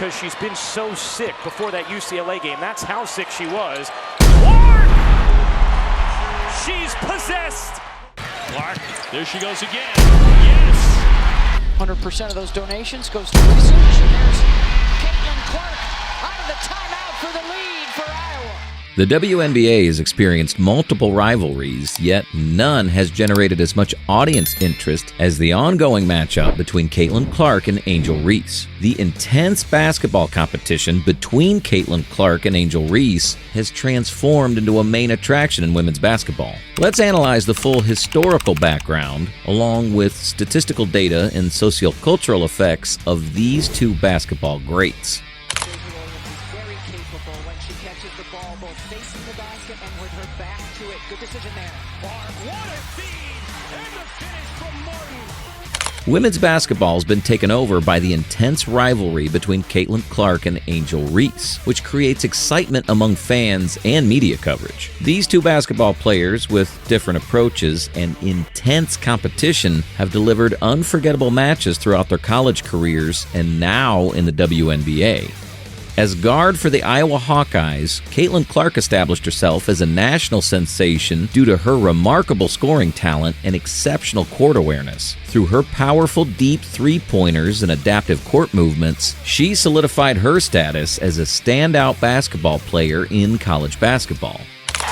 because she's been so sick before that UCLA game. That's how sick she was. Clark! She's possessed! Clark, there she goes again. Yes! 100% of those donations goes to research. And there's Caitlin Clark out of the timeout for the lead for Iowa. The WNBA has experienced multiple rivalries, yet none has generated as much audience interest as the ongoing matchup between Caitlin Clark and Angel Reese. The intense basketball competition between Caitlin Clark and Angel Reese has transformed into a main attraction in women's basketball. Let's analyze the full historical background, along with statistical data and sociocultural effects of these two basketball greats. Catches the ball both facing the basket and with her back to it. Good decision there. What a feed! And the finish from Martin. Women's basketball has been taken over by the intense rivalry between Caitlin Clark and Angel Reese, which creates excitement among fans and media coverage. These two basketball players, with different approaches and intense competition, have delivered unforgettable matches throughout their college careers and now in the WNBA. As guard for the Iowa Hawkeyes, Caitlin Clark established herself as a national sensation due to her remarkable scoring talent and exceptional court awareness. Through her powerful deep three-pointers and adaptive court movements, she solidified her status as a standout basketball player in college basketball.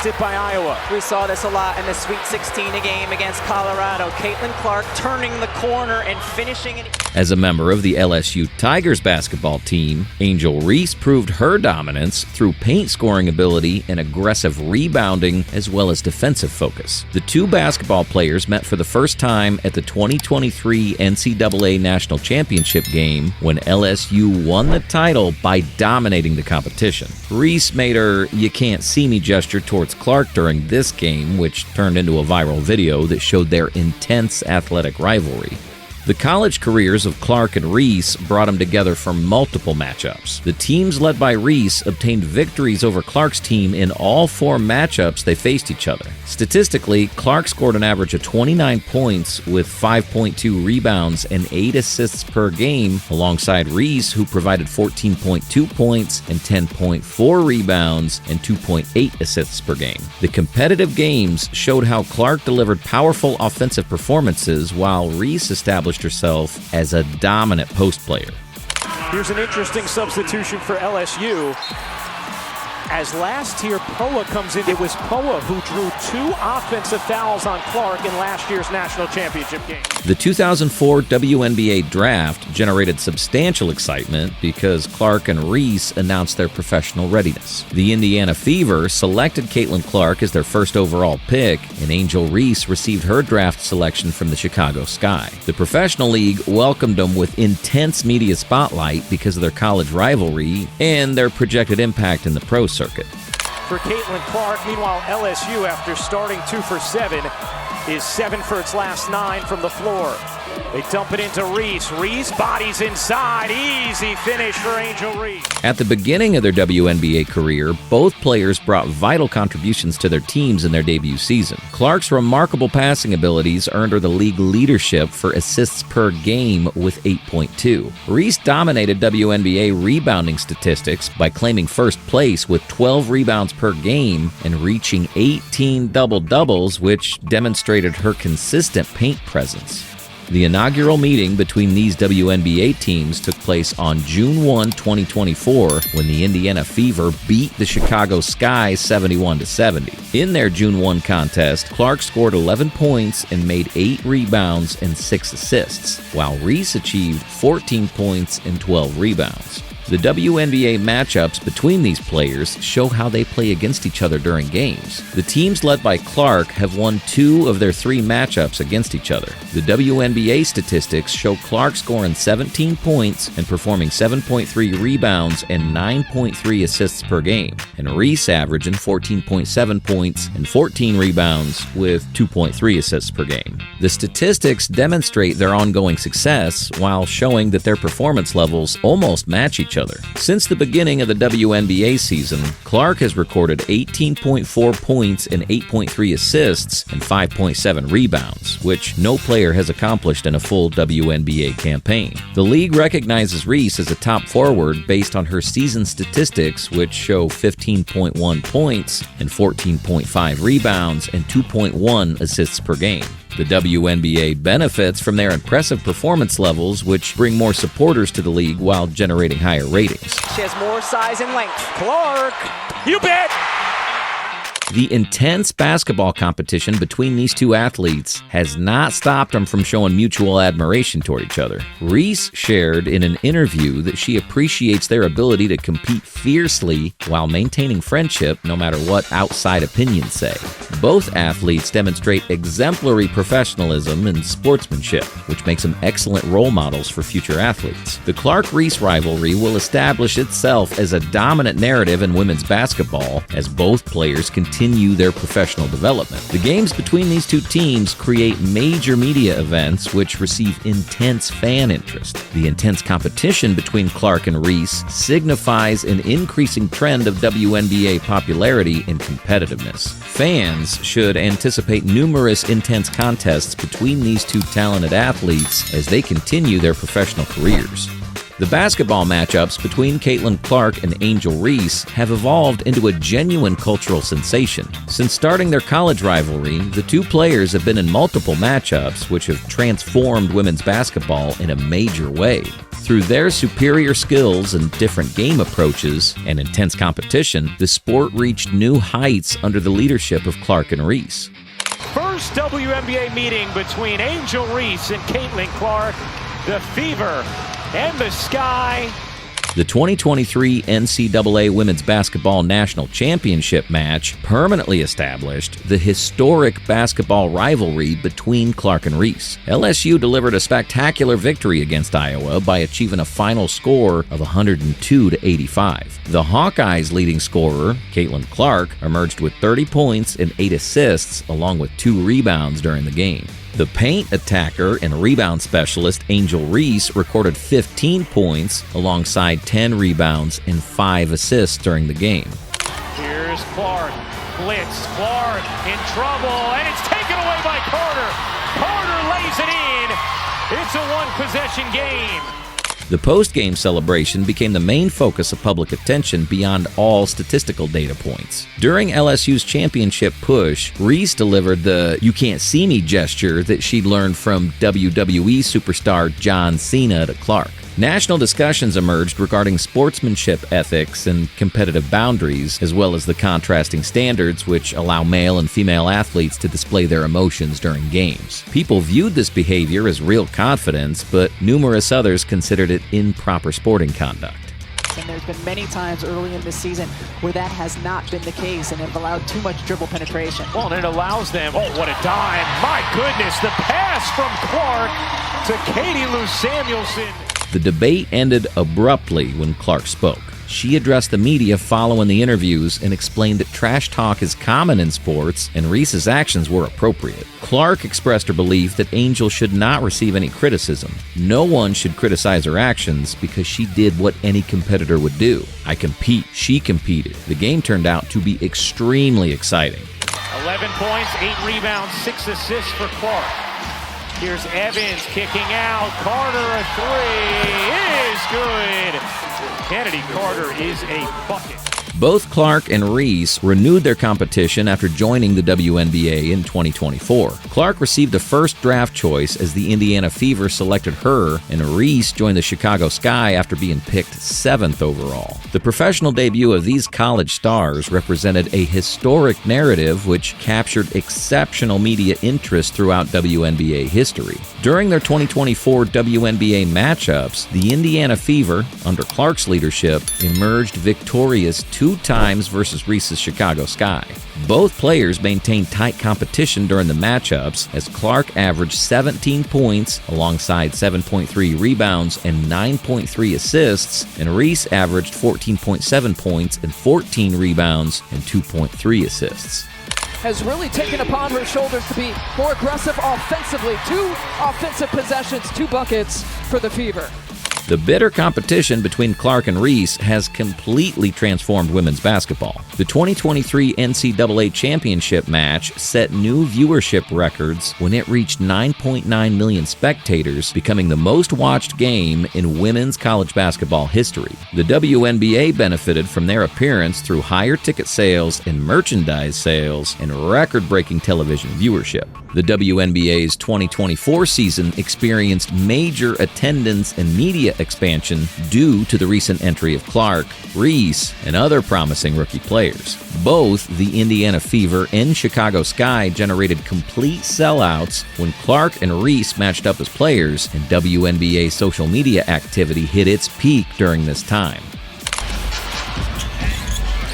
Tip by Iowa. We saw this a lot in the Sweet 16 game against Colorado. Caitlin Clark turning the corner and finishing it. As a member of the LSU Tigers basketball team, Angel Reese proved her dominance through paint scoring ability and aggressive rebounding as well as defensive focus. The two basketball players met for the first time at the 2023 NCAA National Championship game when LSU won the title by dominating the competition. Reese made her "you can't see me" gesture towards Clark during this game, which turned into a viral video that showed their intense athletic rivalry. The college careers of Clark and Reese brought them together for multiple matchups. The teams led by Reese obtained victories over Clark's team in all four matchups they faced each other. Statistically, Clark scored an average of 29 points with 5.2 rebounds and 8 assists per game, alongside Reese, who provided 14.2 points and 10.4 rebounds and 2.8 assists per game. The competitive games showed how Clark delivered powerful offensive performances while Reese established herself as a dominant post player. Here's an interesting substitution for LSU. As last year Poa comes in, it was Poa who drew 2 offensive fouls on Clark in last year's national championship game. The 2004 WNBA draft generated substantial excitement because Clark and Reese announced their professional readiness. The Indiana Fever selected Caitlin Clark as their first overall pick, and Angel Reese received her draft selection from the Chicago Sky. The professional league welcomed them with intense media spotlight because of their college rivalry and their projected impact in the pro circuit. For Caitlin Clark, meanwhile, LSU, after starting 2 for 7, is 7 for its last 9 from the floor. They dump it into Reese. Reese bodies inside. Easy finish for Angel Reese. At the beginning of their WNBA career, both players brought vital contributions to their teams in their debut season. Clark's remarkable passing abilities earned her the league leadership for assists per game with 8.2. Reese dominated WNBA rebounding statistics by claiming first place with 12 rebounds per game and reaching 18 double-doubles, which demonstrated her consistent paint presence. The inaugural meeting between these WNBA teams took place on June 1, 2024, when the Indiana Fever beat the Chicago Sky 71-70. In their June 1 contest, Clark scored 11 points and made 8 rebounds and 6 assists, while Reese achieved 14 points and 12 rebounds. The WNBA matchups between these players show how they play against each other during games. The teams led by Clark have won 2 of their 3 matchups against each other. The WNBA statistics show Clark scoring 17 points and performing 7.3 rebounds and 9.3 assists per game, and Reese averaging 14.7 points and 14 rebounds with 2.3 assists per game. The statistics demonstrate their ongoing success while showing that their performance levels almost match each other. Since the beginning of the WNBA season, Clark has recorded 18.4 points and 8.3 assists and 5.7 rebounds, which no player has accomplished in a full WNBA campaign. The league recognizes Reese as a top forward based on her season statistics, which show 15.1 points and 14.5 rebounds and 2.1 assists per game. The WNBA benefits from their impressive performance levels, which bring more supporters to the league while generating higher ratings. She has more size and length. Clark, you bet! The intense basketball competition between these two athletes has not stopped them from showing mutual admiration toward each other. Reese shared in an interview that she appreciates their ability to compete fiercely while maintaining friendship no matter what outside opinions say. Both athletes demonstrate exemplary professionalism and sportsmanship, which makes them excellent role models for future athletes. The Clark-Reese rivalry will establish itself as a dominant narrative in women's basketball as both players continue their professional development. The games between these two teams create major media events which receive intense fan interest. The intense competition between Clark and Reese signifies an increasing trend of WNBA popularity and competitiveness. Fans should anticipate numerous intense contests between these two talented athletes as they continue their professional careers. The basketball matchups between Caitlin Clark and Angel Reese have evolved into a genuine cultural sensation. Since starting their college rivalry, the two players have been in multiple matchups which have transformed women's basketball in a major way. Through their superior skills and different game approaches and intense competition, the sport reached new heights under the leadership of Clark and Reese. First WNBA meeting between Angel Reese and Caitlin Clark. The Fever and the Sky. The 2023 NCAA Women's Basketball National Championship match permanently established the historic basketball rivalry between Clark and Reese. LSU delivered a spectacular victory against Iowa by achieving a final score of 102-85. The Hawkeyes' leading scorer, Caitlin Clark, emerged with 30 points and 8 assists, along with 2 rebounds during the game. The paint attacker and rebound specialist Angel Reese recorded 15 points alongside 10 rebounds and 5 assists during the game. Here's Clark. Blitz. Clark in trouble, and it's taken away by Carter. Carter lays it in. It's a one-possession game. The post-game celebration became the main focus of public attention beyond all statistical data points. During LSU's championship push, Reese delivered the "you can't see me" gesture that she'd learned from WWE superstar John Cena to Clark. National discussions emerged regarding sportsmanship ethics and competitive boundaries, as well as the contrasting standards which allow male and female athletes to display their emotions during games. People viewed this behavior as real confidence, but numerous others considered it improper sporting conduct. And there's been many times early in this season where that has not been the case and have allowed too much dribble penetration. Well, and it allows them, oh, what a dime. My goodness, the pass from Clark to Katie Lou Samuelson. The debate ended abruptly when Clark spoke. She addressed the media following the interviews and explained that trash talk is common in sports and Reese's actions were appropriate. Clark expressed her belief that Angel should not receive any criticism. No one should criticize her actions because she did what any competitor would do. I compete. She competed. The game turned out to be extremely exciting. 11 points, 8 rebounds, 6 assists for Clark. Here's Evans kicking out. Carter, a 3 is good. Kennedy Carter is a bucket. Both Clark and Reese renewed their competition after joining the WNBA in 2024. Clark received the first draft choice as the Indiana Fever selected her, and Reese joined the Chicago Sky after being picked 7th overall. The professional debut of these college stars represented a historic narrative which captured exceptional media interest throughout WNBA history. During their 2024 WNBA matchups, the Indiana Fever, under Clark's leadership, emerged victorious 2 times versus Reese's Chicago Sky. Both players maintained tight competition during the matchups as Clark averaged 17 points alongside 7.3 rebounds and 9.3 assists, and Reese averaged 14.7 points and 14 rebounds and 2.3 assists. Has really taken upon her shoulders to be more aggressive offensively. 2 offensive possessions, 2 buckets for the Fever. The bitter competition between Clark and Reese has completely transformed women's basketball. The 2023 NCAA championship match set new viewership records when it reached 9.9 million spectators, becoming the most watched game in women's college basketball history. The WNBA benefited from their appearance through higher ticket sales and merchandise sales and record-breaking television viewership. The WNBA's 2024 season experienced major attendance and media expansion due to the recent entry of Clark, Reese, and other promising rookie players. Both the Indiana Fever and Chicago Sky generated complete sellouts when Clark and Reese matched up as players, and WNBA social media activity hit its peak during this time.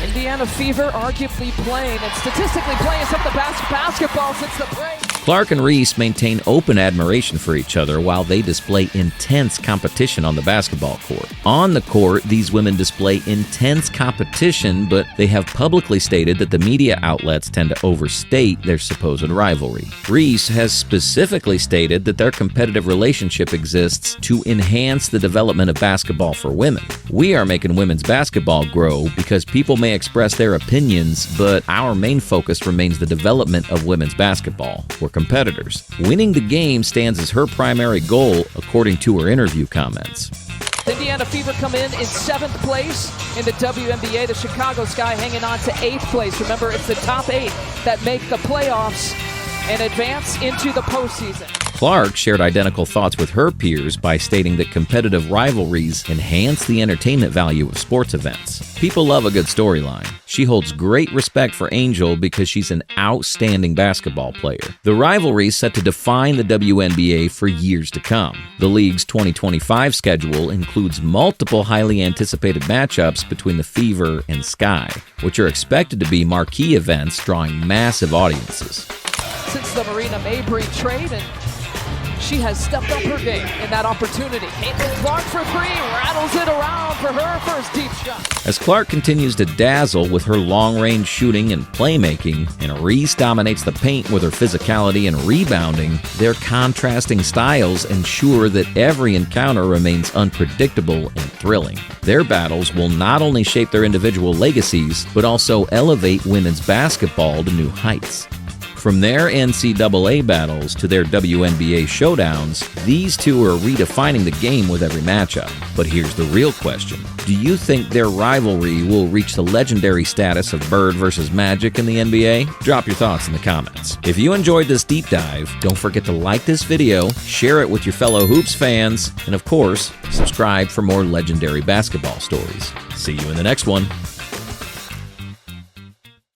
Indiana Fever arguably playing and statistically playing some of the best basketball since the break. Clark and Reese maintain open admiration for each other while they display intense competition on the basketball court. On the court, these women display intense competition, but they have publicly stated that the media outlets tend to overstate their supposed rivalry. Reese has specifically stated that their competitive relationship exists to enhance the development of basketball for women. We are making women's basketball grow because people may express their opinions, but our main focus remains the development of women's basketball. We're competitors. Winning the game stands as her primary goal, according to her interview comments. The Indiana Fever come in 7th place in the WNBA. The Chicago Sky hanging on to 8th place. Remember, it's the top 8 that make the playoffs and advance into the postseason. Clark shared identical thoughts with her peers by stating that competitive rivalries enhance the entertainment value of sports events. People love a good storyline. She holds great respect for Angel because she's an outstanding basketball player. The rivalry is set to define the WNBA for years to come. The league's 2025 schedule includes multiple highly anticipated matchups between the Fever and Sky, which are expected to be marquee events drawing massive audiences. Since the Marina Mabry trade, and she has stepped up her game in that opportunity. Caitlin Clark for 3, rattles it around for her first deep shot. As Clark continues to dazzle with her long-range shooting and playmaking, and Reese dominates the paint with her physicality and rebounding, their contrasting styles ensure that every encounter remains unpredictable and thrilling. Their battles will not only shape their individual legacies, but also elevate women's basketball to new heights. From their NCAA battles to their WNBA showdowns, these two are redefining the game with every matchup. But here's the real question. Do you think their rivalry will reach the legendary status of Bird versus Magic in the NBA? Drop your thoughts in the comments. If you enjoyed this deep dive, don't forget to like this video, share it with your fellow Hoops fans, and of course, subscribe for more legendary basketball stories. See you in the next one.